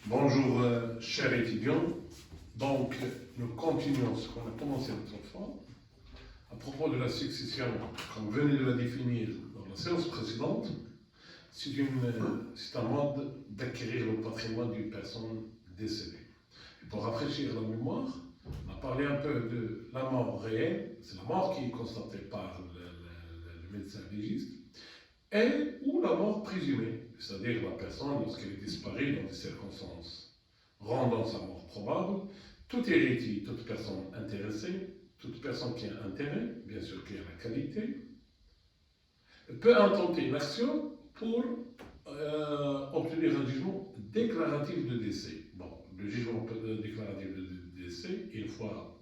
Bonjour, chers étudiants. Donc, nous continuons ce qu'on a commencé l'autre fois. À propos de la succession, comme vous venez de la définir dans la séance précédente, c'est un mode d'acquérir le patrimoine d'une personne décédée. Et pour rafraîchir la mémoire, on a parlé un peu de la mort réelle, c'est la mort qui est constatée par le médecin légiste, et ou la mort présumée, c'est-à-dire la personne, lorsqu'elle est disparue dans des circonstances rendant sa mort probable, tout héritier, toute personne intéressée, toute personne qui a intérêt, bien sûr qui a la qualité, peut intenter une action pour obtenir un jugement déclaratif de décès. Bon, le jugement déclaratif de décès, une fois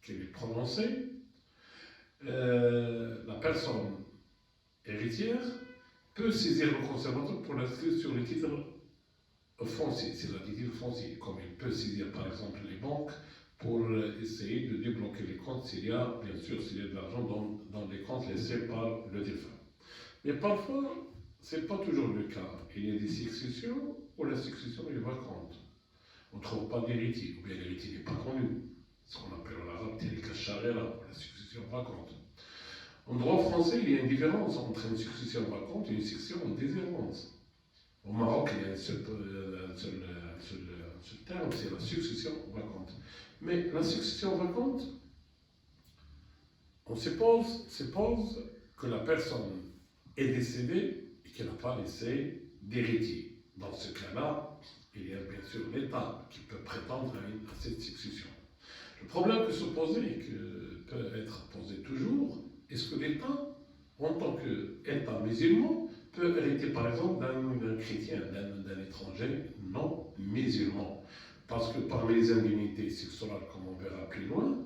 qu'il est prononcé, la personne héritière peut saisir le conservateur pour l'inscrire sur les titres fonciers, c'est-à-dire les titres fonciers, comme il peut saisir par exemple les banques pour essayer de débloquer les comptes s'il y a, bien sûr, s'il y a de l'argent dans les comptes laissés par le défunt. Mais parfois, ce n'est pas toujours le cas. Il y a des successions où la succession est vacante. On ne trouve pas d'héritier, ou bien l'héritier n'est pas connu. Ce qu'on appelle en arabe Telika Sharela, la succession vacante. En droit français, il y a une différence entre une succession vacante et une succession en déshérence. Au Maroc, il y a un seul terme, c'est la succession vacante. Mais la succession vacante, on suppose que la personne est décédée et qu'elle n'a pas laissé d'héritier. Dans ce cas-là, il y a bien sûr l'État qui peut prétendre à cette succession. Le problème que se pose et que peut être posé toujours, est-ce que l'État, en tant qu'État musulman, peut hériter par exemple d'un chrétien, d'un étranger non musulman? Parce que parmi les indemnités successorales, comme on verra plus loin,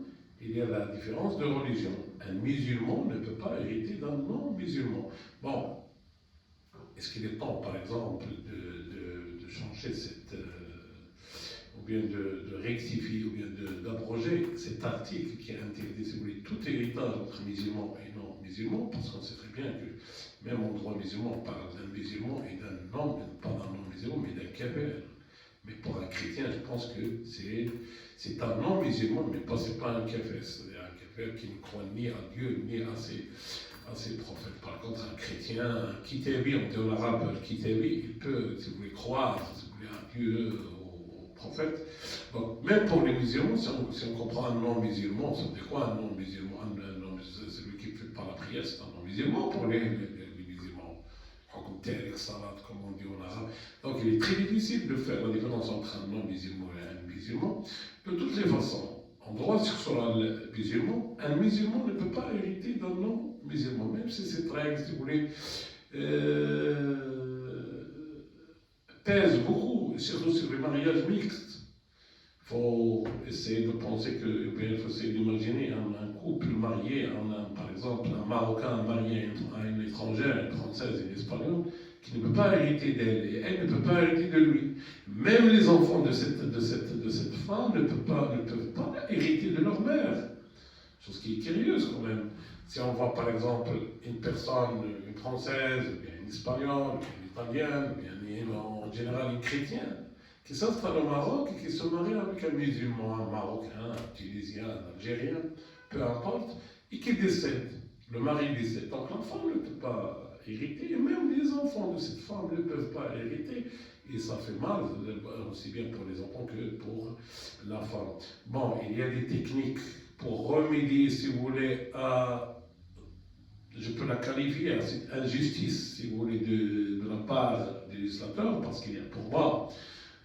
il y a la différence de religion. Un musulman ne peut pas hériter d'un non-musulman. Bon, est-ce qu'il est temps, par exemple, de changer ou bien de rectifier, ou bien d'abroger cet article qui interdit, si vous voulez, tout héritage entre musulmans et non-musulmans, parce qu'on sait très bien que même en droit musulman, on parle d'un musulman et d'un non, pas d'un non-musulman, mais d'un kafir. Mais pour un chrétien, je pense que c'est un non-musulman, mais ce n'est pas un kafir, c'est-à-dire un kafir qui ne croit ni à Dieu, ni à ses prophètes. Par contre, un chrétien, un kitabi, on dit en arabe, le kitabi, il peut, si vous voulez, croire, si vous voulez, à Dieu, au prophète. Donc, même pour les musulmans, si on comprend un non-musulman, ça veut dire quoi un non-musulman? Celui qui ne fait pas la prière, c'est un non-musulman pour les musulmans. Comme on dit en arabe. Donc il est très difficile de faire la différence entre un non-musulman et un musulman. De toutes les façons, en droit successoral musulman, un musulman ne peut pas hériter d'un non-musulman, même si cette règle, si vous voulez, pèse beaucoup, surtout sur les mariages mixtes. Il faut essayer de penser il faut essayer d'imaginer un couple marié, par exemple un Marocain marié à une étrangère, une Française et une Espagnole, qui ne peut pas hériter d'elle et elle ne peut pas hériter de lui. Même les enfants de cette femme ne peuvent pas hériter de leur mère. Chose qui est curieuse quand même. Si on voit par exemple une personne, une Française, bien une Espagnole, une Italienne, bien en général une chrétienne, qui s'installe au Maroc et qui se marie avec un musulman, un Marocain, un Tunisien, un Algérien, peu importe, et qui décède. Le mari décède. Donc l'enfant ne peut pas hériter, et même les enfants de cette femme ne peuvent pas hériter. Et ça fait mal, aussi bien pour les enfants que pour la femme. Bon, il y a des techniques pour remédier, si vous voulez, je peux la qualifier à cette injustice, si vous voulez, de la part du législateur, parce qu'il y a pour moi,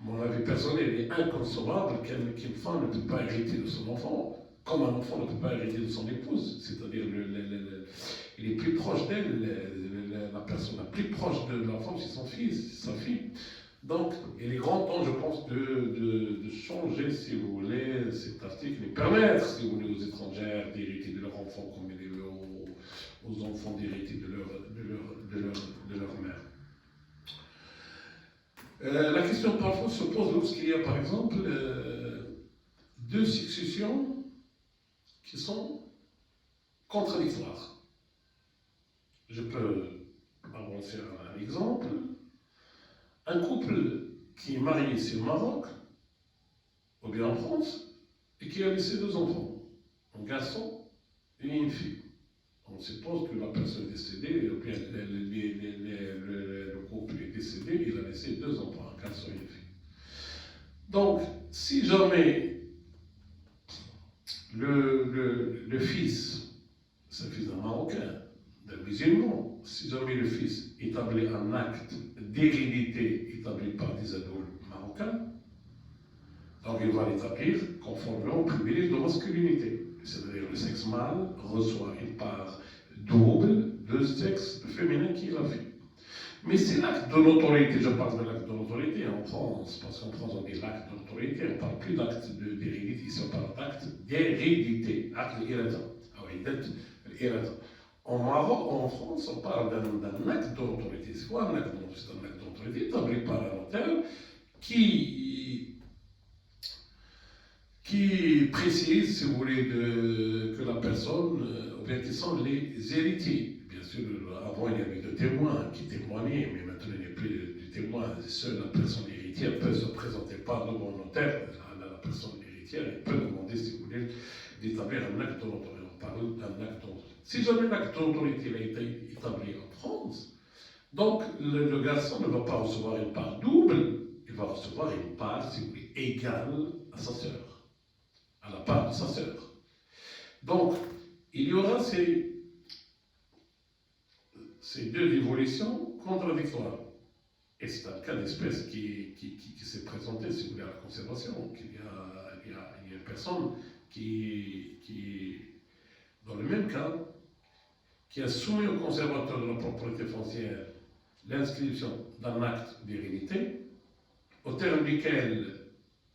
mon avis personnel est inconcevable qu'une femme ne peut pas hériter de son enfant, comme un enfant ne peut pas hériter de son épouse. C'est-à-dire, il est plus proche d'elle, la personne la plus proche de l'enfant, c'est son fils, sa fille. Donc, il est grand temps, je pense, de changer, si vous voulez, cet article et permettre, si vous voulez, aux étrangères d'hériter de leur enfant comme il est aux enfants d'hériter de leur mère. La question parfois se pose lorsqu'il y a par exemple deux successions qui sont contradictoires. Je peux avancer un exemple. Un couple qui est marié ici au Maroc, ou bien en France, et qui a laissé 2 enfants, un garçon et une fille. On suppose que la personne décédée, ou bien le couple est décédé, il a laissé 2 enfants, un garçon et une fille. Donc, si jamais le fils, c'est le fils d'un Marocain, d'un musulman, si jamais le fils établit un acte d'hérédité établi par des adultes marocains, donc il va l'établir conformément au privilège de masculinité. C'est-à-dire le sexe mâle reçoit une part double de sexe féminin qui est la fille. Mais c'est l'acte de l'autorité, je parle de l'acte de l'autorité en France, parce qu'en France on dit l'acte de l'autorité, on ne parle plus d'acte d'hérédité, ici on parle d'acte d'hérédité, acte d'hérédité. En Maroc, en France, on parle d'un acte de l'autorité. C'est quoi un acte de l'autorité? C'est un acte de l'autorité établi par un notaire qui précise, si vous voulez, que la personne, ou bien qui sont les héritiers. Bien sûr, avant il y avait 2 témoins qui témoignaient, mais maintenant il n'y a plus de témoins. Seule la personne héritière peut se présenter par devant le notaire. La personne héritière elle peut demander, si vous voulez, d'établir un acte de l'autorité. On parle d'un acte de l'autorité. Si jamais l'acte de l'autorité a été établi en France, donc le garçon ne va pas recevoir une part double, il va recevoir une part, si vous voulez, égale à sa sœur, à la part de sa sœur. Donc, il y aura ces 2 évolutions contradictoires. Et c'est un cas d'espèce qui s'est présenté, si vous voulez, à la conservation. Il y a une personne qui, dans le même cas, qui a soumis au conservateur de la propriété foncière l'inscription d'un acte d'hérédité, au terme duquel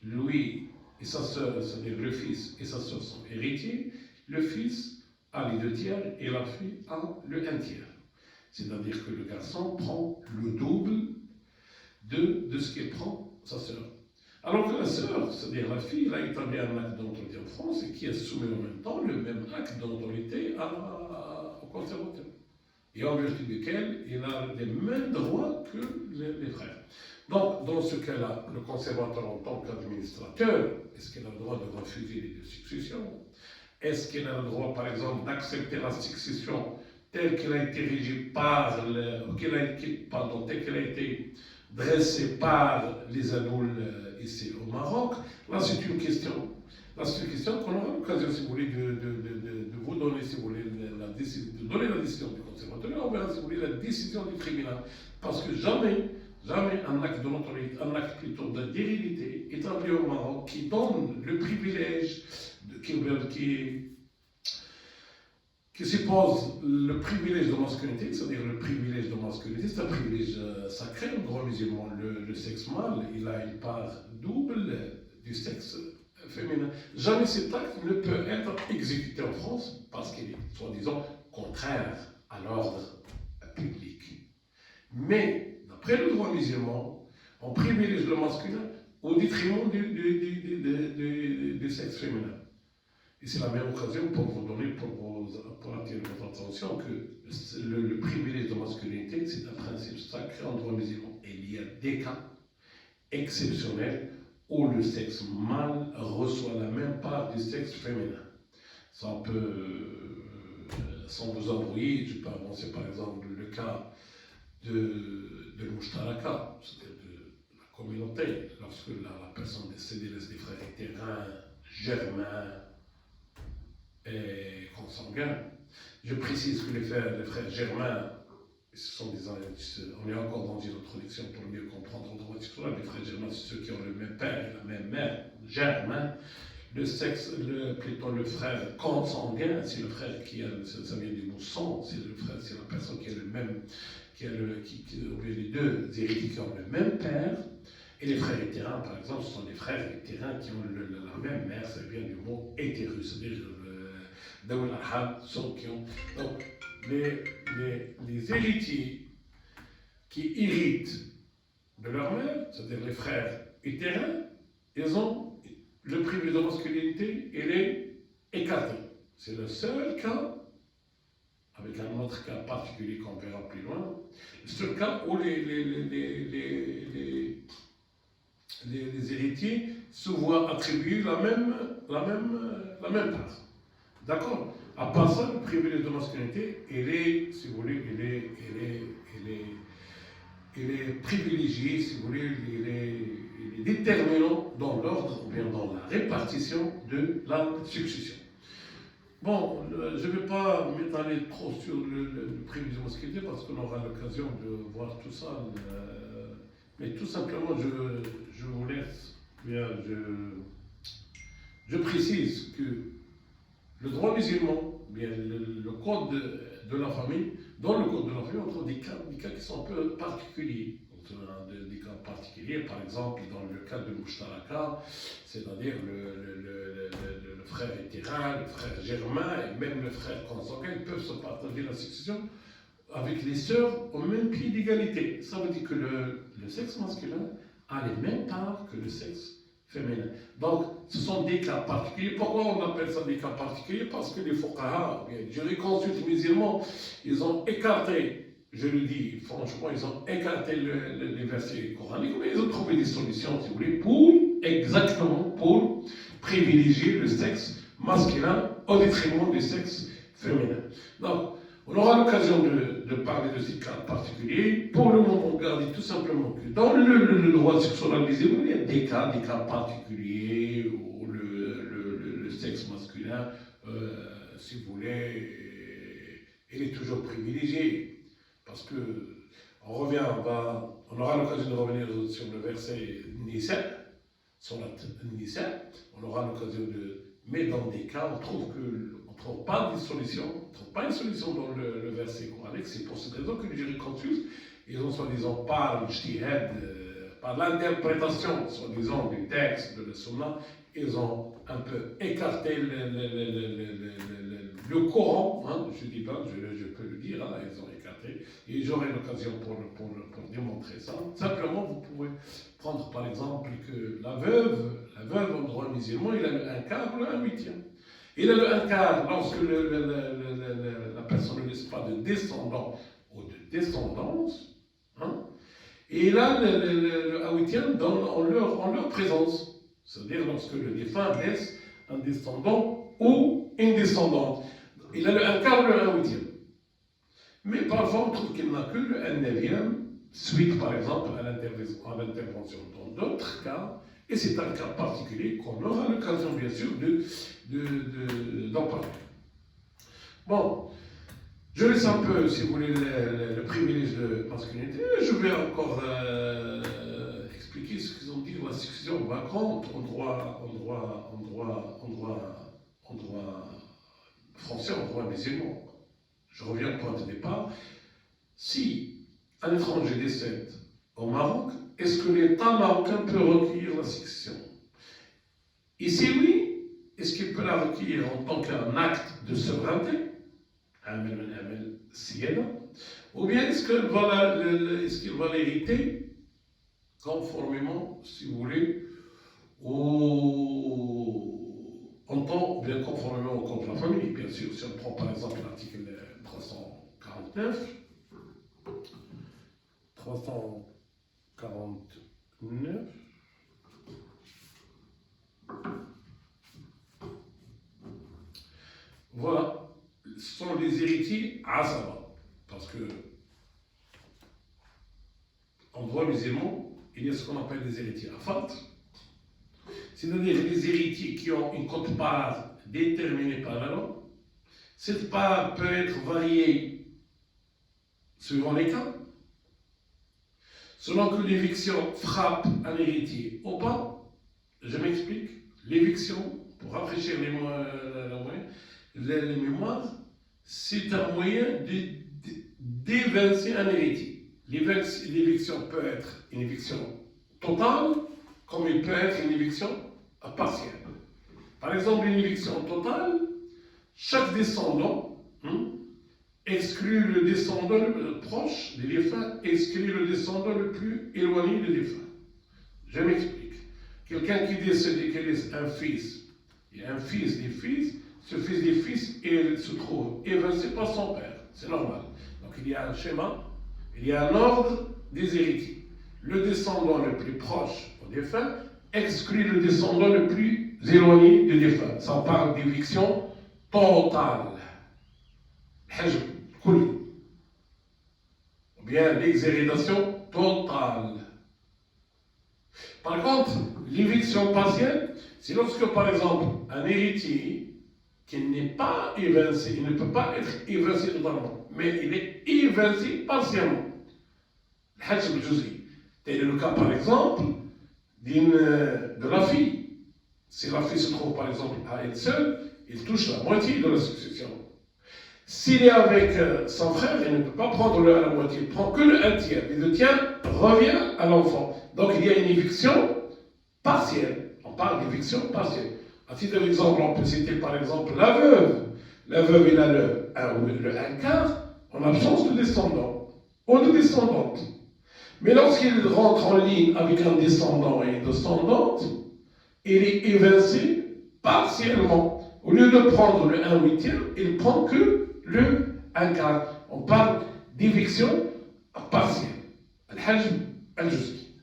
lui et sa sœur, c'est-à-dire le fils et sa sœur sont héritiers, le fils a les 2 tiers et la fille a le 1 tiers. C'est-à-dire que le garçon prend le double de ce qu'il prend sa sœur. Alors que la sœur, c'est-à-dire la fille, elle a établi un acte d'autorité en France et qui a soumis en même temps le même acte d'autorité au conservateur. Et en vertu duquel il a les mêmes droits que les frères. Donc, dans ce cas-là, le conservateur en tant qu'administrateur, est-ce qu'il a le droit de refuser les 2 successions? Est-ce qu'il a le droit, par exemple, d'accepter la succession telle qu'elle a été régie telle qu'elle a été dressée par les adultes ici au Maroc? Là, c'est une question. Là, c'est une question qu'on aura l'occasion, si vous voulez, de vous donner, si vous voulez, de donner la décision du conservateur, on verra, si vous voulez, la décision du tribunal. Parce que jamais un acte de l'autorité, un acte plutôt d'hérédité établi au Maroc qui donne le privilège, qui suppose le privilège de masculinité, c'est-à-dire le privilège de masculinité, c'est un privilège sacré en droit musulman. Le sexe mâle, il a une part double du sexe féminin. Jamais cet acte ne peut être exécuté en France parce qu'il est, soi-disant, contraire à l'ordre public. Mais, d'après le droit musulman, on privilège le masculin au détriment du sexe féminin. Et c'est la même occasion pour vous donner, pour attirer votre attention que le privilège de masculinité, c'est un principe sacré en droit musulman. Et il y a des cas exceptionnels où le sexe mâle reçoit la même part du sexe féminin. Ça peut, sans vous embrouiller, je peux avancer par exemple le cas de l'Mushtaraka, c'est-à-dire de la communauté, lorsque la personne décédée laisse des frères éthérins, germains et consanguins. Je précise que les frères germains, on est encore dans une introduction pour mieux comprendre le droit historique. Les frères germains, c'est ceux qui ont le même père et la même mère, germain. Le sexe, plutôt le frère consanguin, c'est le frère ça vient du mot sang, c'est la personne qui a le même, les 2 héritiers qui ont le même père. Et les frères hétérins, par exemple, ce sont des frères hétérins qui ont la même mère, ça vient du mot hétérus, c'est-à-dire donc, les héritiers qui héritent de leur mère, c'est-à-dire les frères hétérins, ils ont le privilège de masculinité, il est écarté. C'est le seul cas, avec un autre cas particulier qu'on verra plus loin, le seul cas où héritiers se voient attribuer la même part. D'accord? À part ça, le privilège de masculinité, il est, si vous voulez, il est privilégié, si vous voulez, il est déterminant dans l'ordre ou bien dans la répartition de la succession. Bon, je ne vais pas m'étaler trop sur le privilège de masculinité parce qu'on aura l'occasion de voir tout ça. Mais tout simplement, je vous laisse, bien, je précise que le droit musulman, bien, le code de la famille, dans le code de la famille, on trouve des cas qui sont un peu particuliers. Des cas particuliers, par exemple, dans le cas de Mushtaraka, c'est-à-dire le frère éthérin, le frère germain et même le frère consanguin peuvent se partager la succession avec les sœurs au même pied d'égalité. Ça veut dire que le sexe masculin a les mêmes parts que le sexe féminin. Donc, ce sont des cas particuliers. Pourquoi on appelle ça des cas particuliers? Parce que les fuqaha, les jurisconsultes musulmans, ils ont écarté, je le dis franchement, ils ont écarté les versets coraniques, mais ils ont trouvé des solutions, si vous voulez, exactement pour privilégier le sexe masculin au détriment du sexe féminin. Donc, on aura l'occasion de parler de ces cas particuliers. Pour le moment, regardez tout simplement que dans le droit successoral musulman, il y a des cas particuliers où le sexe masculin, si vous voulez, il est toujours privilégié. Parce que, on aura l'occasion de revenir sur le verset Nisa, sur la Nisa, on aura l'occasion mais dans des cas, on trouve pas une solution dans le verset coranique. C'est pour cette raison que les jurisconsultes, ils ont soi-disant par l'ijtihad, par l'interprétation, soi-disant du texte de la Sunna, ils ont un peu écarté le Coran, hein, je dis pas, je peux le dire, hein, ils ont écarté, et j'aurai l'occasion pour démontrer ça. Simplement, vous pouvez prendre par exemple que la veuve en droit musulman, il a un quart ou un huitième. Il a le un quart lorsque la personne ne laisse pas de descendants ou de descendance, hein, et il a le un huitième en leur présence. C'est-à-dire lorsque le défunt laisse un descendant ou une descendante. Il a le un quart ou le un huitième. Mais parfois, on trouve qu'il n'a que le un neuvième, suite par exemple à l'intervention. Dans d'autres cas, et c'est un cas particulier qu'on aura l'occasion bien sûr d'en parler. Bon, je laisse un peu, si vous voulez, le privilège de masculinité. Je vais encore expliquer ce qu'ils ont dit de la succession vacante en droit français, en droit musulman. Je reviens au point de départ. Si un étranger décède au Maroc, est-ce que l'État marocain peut recueillir la succession? Et si oui, est-ce qu'il peut la recueillir en tant qu'un acte de souveraineté, ou bien est-ce qu'il va l'hériter conformément, si vous voulez, conformément au code de la famille, bien sûr. Si on prend par exemple l'article 349, voilà, ce sont les héritiers asaba, parce que en droit musulman, il y a ce qu'on appelle les héritiers afat, c'est-à-dire les héritiers qui ont une quote-part déterminée par la loi. Cette part peut être variée suivant les cas, selon que l'éviction frappe un héritier ou pas. Je m'explique. L'éviction, pour rafraîchir les mémoires, c'est un moyen d'évincer un héritier. L'éviction peut être une éviction totale, comme il peut être une éviction partielle. Par exemple, une éviction totale, chaque descendant exclut le descendant le proche des défunts, exclut le descendant le plus éloigné des défunts. Je m'explique. Quelqu'un qui décède et qui laisse un fils, il y a un fils des fils, ce fils des fils se trouve évincé par son père. C'est normal. Donc il y a un schéma, il y a un ordre des héritiers. Le descendant le plus proche au défunt exclut le descendant le plus éloigné du défunt. Ça parle d'éviction totale. Hajm, kulli. Ou bien l'exhérédation totale. Par contre, l'éviction partielle, c'est lorsque, par exemple, un héritier qui n'est pas évincé, il ne peut pas être évincé totalement, mais il est évincé partiellement. Le hajm al-juz'i. Tel est le cas, par exemple, de la fille. Si la fille se trouve, par exemple, à elle seule, il touche la moitié de la succession. S'il est avec son frère, il ne peut pas prendre le à la moitié, il ne prend que le 1/3. Et le tiers revient à l'enfant. Donc il y a une éviction partielle. On parle d'éviction partielle. À titre d'exemple, on peut citer par exemple la veuve. La veuve, il a le 1/4 en absence de descendant ou de descendante. Mais lorsqu'il rentre en ligne avec un descendant et une descendante, il est évincé partiellement. Au lieu de prendre le 1/8, il prend que le 1/4. On parle d'éviction partielle. Al-hajm al-juz'i.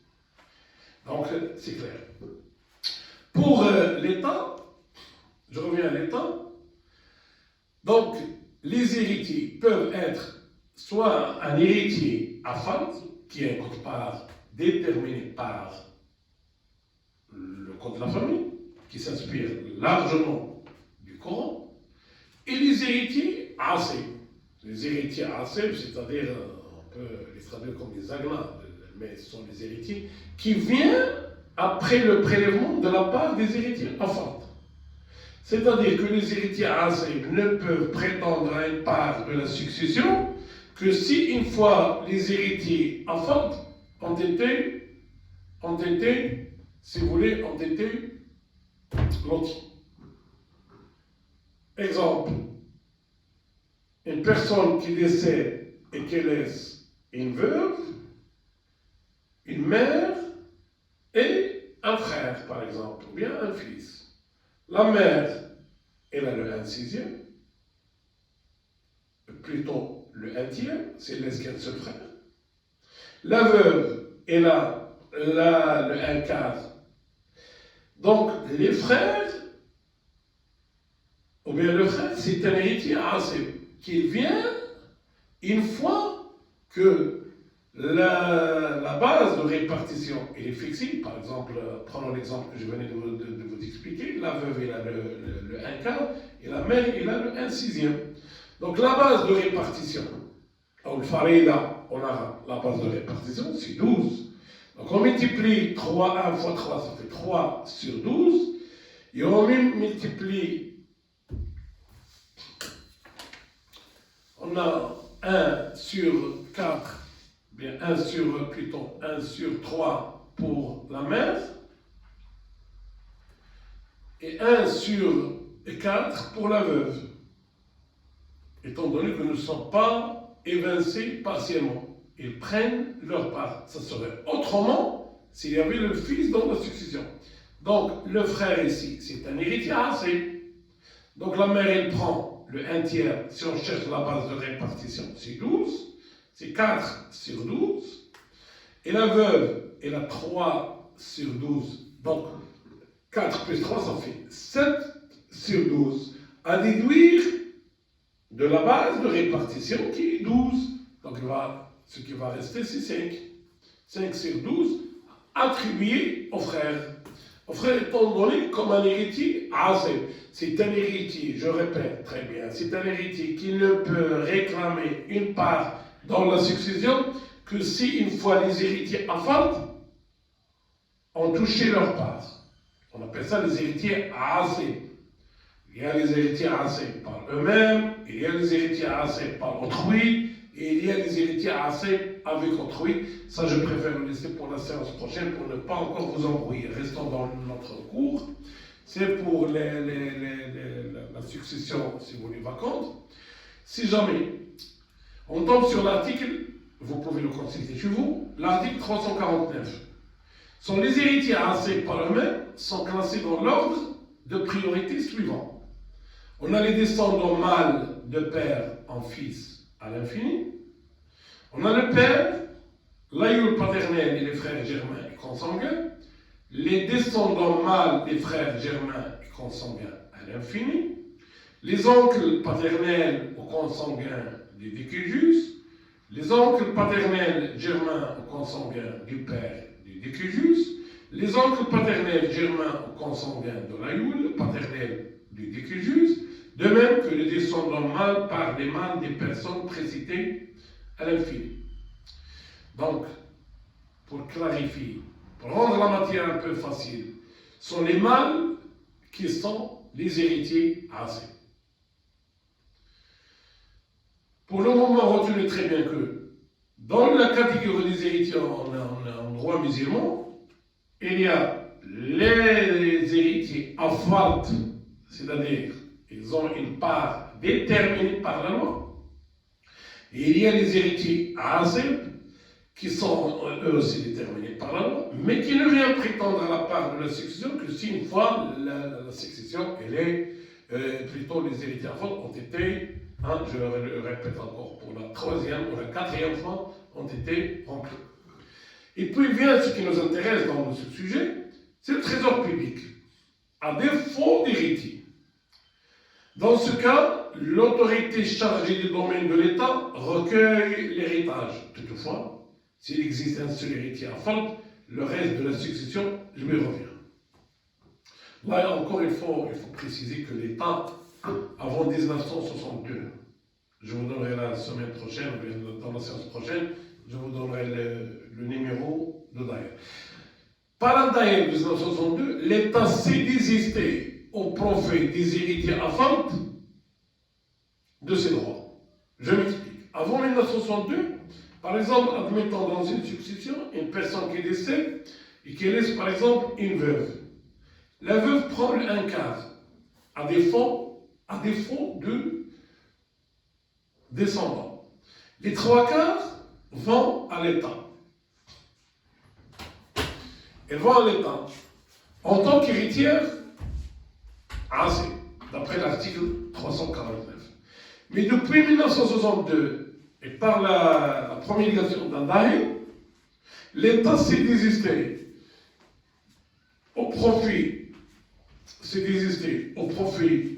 Donc, c'est clair. Pour l'État, je reviens à l'État. Donc, les héritiers peuvent être soit un héritier afal, qui est un quote-part déterminé par le code de la famille, qui s'inspire largement du Coran, et les héritiers asib. Les héritiers asib, c'est-à-dire, on peut les traduire comme des agnas, mais ce sont les héritiers qui viennent après le prélèvement de la part des héritiers afal. C'est-à-dire que les héritiers asib ne peuvent prétendre à une part de la succession que si une fois les héritiers afal ont été, si vous voulez, ont été lotis. Exemple, une personne qui décède et qui laisse une veuve, une mère et un frère, par exemple, ou bien un fils. La mère, elle a le 1/6, plutôt le 1/3, c'est elle laisse qu'un seul frère. La veuve, elle a le 1/4. Donc, les frères, ou bien le frère, c'est un héritier asib qui vient une fois que la base de répartition est fixée. Par exemple, prenons l'exemple que je venais de vous expliquer. La veuve, elle a le 1/4 et la mère, elle a le 1/6. Donc, la base de répartition, au farida, on a la base de répartition, c'est 12. Donc on multiplie 3, 1 fois 3, ça fait 3 sur 12. Et on multiplie, on a 1 sur 4, bien 1 sur 3 pour la mère, et 1 sur 4 pour la veuve. Étant donné que nous ne sommes pas évincés partiellement. Ils prennent leur part. Ça serait autrement s'il y avait le fils dans la succession. Donc, le frère ici, c'est un héritier asib. Donc, la mère, elle prend le 1/3. Si on cherche la base de répartition, c'est 12. C'est 4 sur 12. Et la veuve, elle a 3 sur 12. Donc, 4 plus 3, ça fait 7 sur 12. À déduire de la base de répartition qui est 12. Donc, ce qui va rester, c'est 5. 5 sur 12, attribué au frère. Au frère étant donné comme un héritier asib. C'est un héritier, je répète très bien, c'est un héritier qui ne peut réclamer une part dans la succession que si une fois les héritiers afal ont touché leur part. On appelle ça les héritiers asib. Il y a les héritiers asib par eux-mêmes, il y a les héritiers asib par autrui, et il y a les héritiers asib avec autrui. Ça, je préfère le laisser pour la séance prochaine pour ne pas encore vous embrouiller. Restons dans notre cours. C'est pour la succession, si vous voulez, vacante. Si jamais on tombe sur l'article, vous pouvez le consulter chez vous, l'article 349. Sont les héritiers asib par eux-mêmes sont classés dans l'ordre de priorité suivant. On a les descendants mâles de père en fils à l'infini. On a le père, l'aïeul paternel et les frères germains et consanguins, les descendants mâles des frères germains et consanguins à l'infini, les oncles paternels aux consanguins des décujus, les oncles paternels germains aux consanguins du père du décujus, les oncles paternels germains aux consanguins de l'aïoul, paternel du décujus, de même que les descendants mâles par des mâles des personnes précitées à l'infini. Donc, pour clarifier, pour rendre la matière un peu facile, sont les mâles qui sont les héritiers assez. Pour le moment, retenez très bien que dans la catégorie des héritiers en droit musulman, il y a les héritiers afalt, c'est-à-dire ils ont une part déterminée par la loi. Et il y a les héritiers asib, qui sont eux aussi déterminés par la loi, mais qui ne viennent prétendre à la part de la succession que si une fois la succession, elle est, plutôt les héritiers afalt ont été, je le répète encore pour la troisième ou la quatrième fois, ont été remplis. Et puis vient ce qui nous intéresse dans ce sujet, c'est le trésor public, à défaut d'héritier. Dans ce cas, l'autorité chargée du domaine de l'État recueille l'héritage. Toutefois, s'il existe un seul héritier à faute, le reste de la succession lui revient. Là encore, il faut préciser que l'État, avant 1962, je vous donnerai la semaine prochaine, dans la séance prochaine, je vous donnerai le numéro de Daïr. Par la Daïr 1962, l'État s'est désisté au profit des héritiers à faute de ses droits. Je m'explique. Avant 1962, par exemple, admettons dans une succession, une personne qui décède et qui laisse par exemple une veuve. La veuve prend un quart à défaut de descendants. Les trois quarts vont à l'État. Elles vont à l'État en tant qu'héritière assez, d'après l'article 349. Mais depuis 1962, et par la promulgation d'un Daïr, l'État s'est désisté au profit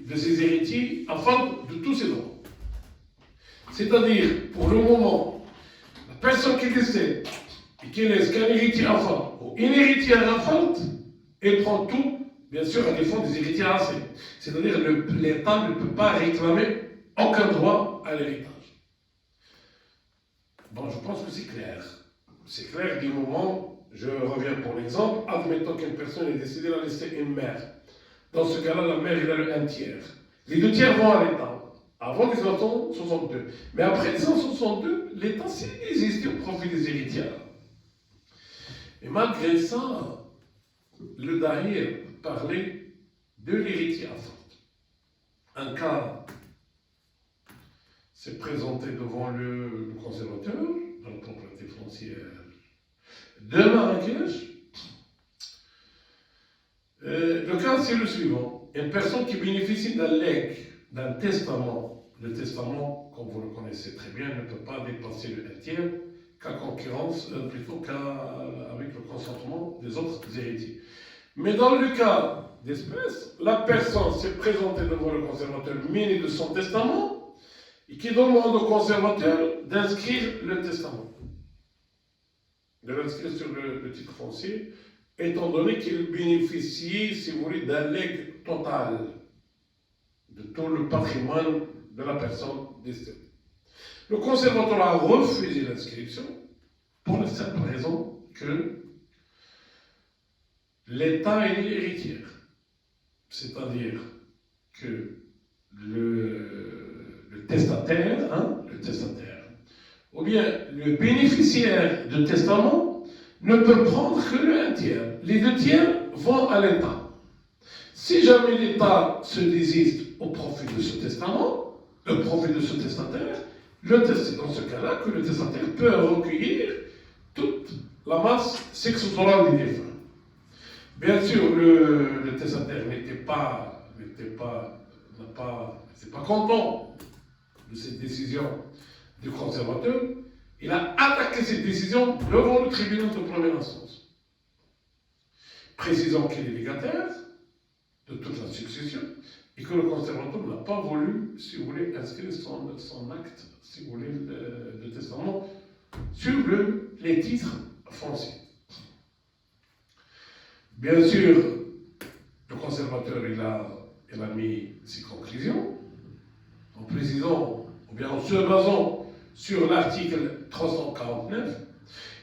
de ses héritiers afin de tous ses droits. C'est-à-dire, pour le moment, la personne qui décède et qui laisse qu'un héritier enfant ou une héritière enfante, elle prend tout, bien sûr, à défaut des héritiers assez. C'est-à-dire, l'État ne peut pas réclamer aucun droit à l'héritage. Bon, je pense que c'est clair. C'est clair du moment, je reviens pour l'exemple, admettons qu'une personne est décédée, elle a laissé une mère. Dans ce cas-là, la mère, elle a le 1/3. Les 2/3 vont à l'État, avant 1962. Mais après 1962, l'État s'est désisté au profit des héritiers. Et malgré ça, le Daïr parlait de l'héritier à faute. Un cas s'est présenté devant le conservateur dans la propriété foncière de Marrakech. Le cas, c'est le suivant. Une personne qui bénéficie d'un legs, d'un testament. Le testament, comme vous le connaissez très bien, ne peut pas dépasser le 1/3 qu'à concurrence, plutôt qu'avec le consentement des autres héritiers. Mais dans le cas d'espèce, la personne s'est présentée devant le conservateur muni de son testament et qui demande au conservateur d'inscrire le testament, de l'inscrire sur le titre foncier, étant donné qu'il bénéficie, si vous voulez, d'un legs total de tout le patrimoine de la personne décédée. Le conservateur a refusé l'inscription pour la simple raison que l'État est héritière. C'est-à-dire que le testataire, ou bien le bénéficiaire de testament ne peut prendre que le 1/3. Les 2/3 vont à l'État. Si jamais l'État se désiste au profit de ce testament, au profit de ce testataire, c'est dans ce cas-là que le testataire peut recueillir toute la masse successorale des défunts. Bien sûr, le testataire n'était pas content de cette décision du conservateur. Il a attaqué cette décision devant le tribunal de première instance. précisant qu'il est légataire de toute la succession et que le conservateur n'a pas voulu, si vous voulez, inscrire son acte, si vous voulez, de testament sur les titres fonciers. Bien sûr, le conservateur il a mis ses conclusions en précisant, ou bien en se basant sur l'article 349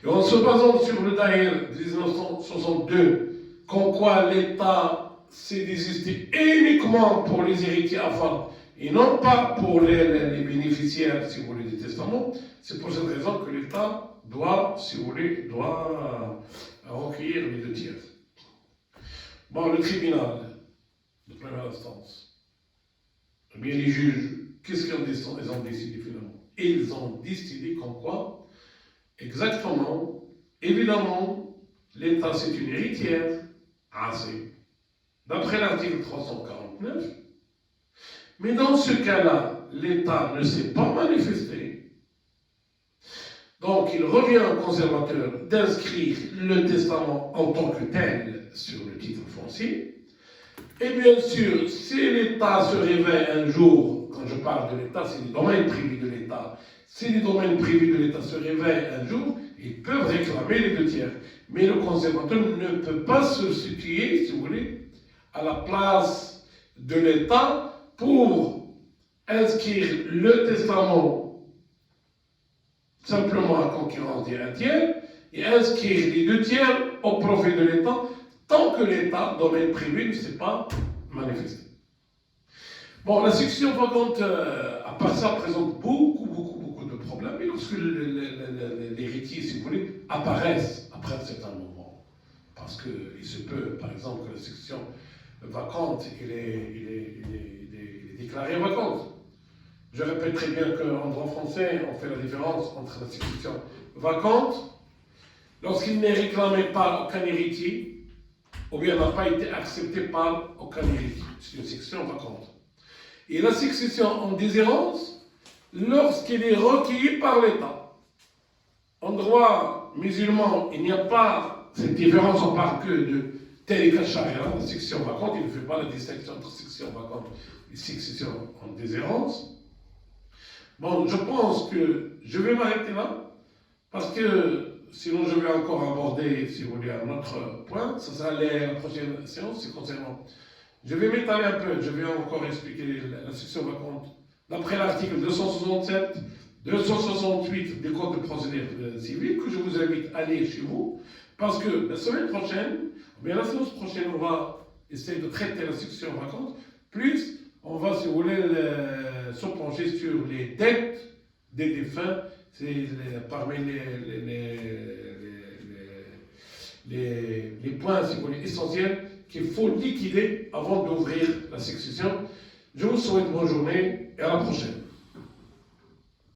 et en se basant sur le Daïr de 1962, comme quoi l'État s'est désisté uniquement pour les héritiers affamés et non pas pour les bénéficiaires, si vous voulez, du testament. C'est pour cette raison que l'État doit, si vous voulez, recueillir les 2/3. Bon, le tribunal de première instance, eh bien les juges, qu'est-ce qu'ils ont décidé finalement? Ils ont décidé comme quoi, exactement, évidemment, l'État c'est une héritière, d'après l'article 349, mais dans ce cas-là, l'État ne s'est pas manifesté. Donc, il revient au conservateur d'inscrire le testament en tant que tel sur le titre foncier. Et bien sûr, si l'État se réveille un jour, quand je parle de l'État, c'est les domaines privés de l'État, si les domaines privés de l'État se réveillent un jour, ils peuvent réclamer les 2/3. Mais le conservateur ne peut pas se situer, si vous voulez, à la place de l'État pour inscrire le testament simplement à concurrence des 1/3 et inscrire les 2/3 au profit de l'État tant que l'État, domaine privé, ne s'est pas manifesté. Bon, la succession vacante, à part ça, présente beaucoup de problèmes, et lorsque l'héritier, si vous voulez, apparaissent après un certain moment. Parce qu'il se peut, par exemple, que la succession vacante, il est déclarée vacante. Je répète très bien qu'en droit français, on fait la différence entre la succession vacante, lorsqu'il n'est réclamé par aucun héritier, ou bien n'a pas été accepté par aucun héritier. C'est une succession vacante. Et la succession en déshérence, lorsqu'elle est recueillie par l'État. En droit musulman, il n'y a pas cette différence, on parle que de tel et cas charia, la succession vacante, il ne fait pas la distinction entre succession vacante et succession en déshérence. Bon, je pense que je vais m'arrêter là, parce que sinon je vais encore aborder, si vous voulez, un autre point, ça sera la prochaine séance, c'est concernant. Je vais m'étaler un peu, je vais encore expliquer la succession vacante d'après l'article 267, 268 des codes de procédure civile, que je vous invite à lire chez vous, parce que la semaine prochaine, bien la séance prochaine, on va essayer de traiter la succession vacante, plus on va, si vous voulez, se pencher sur les dettes des défunts, c'est parmi les points, si vous voulez, essentiels qu'il faut liquider avant d'ouvrir la succession. Je vous souhaite une bonne journée et à la prochaine.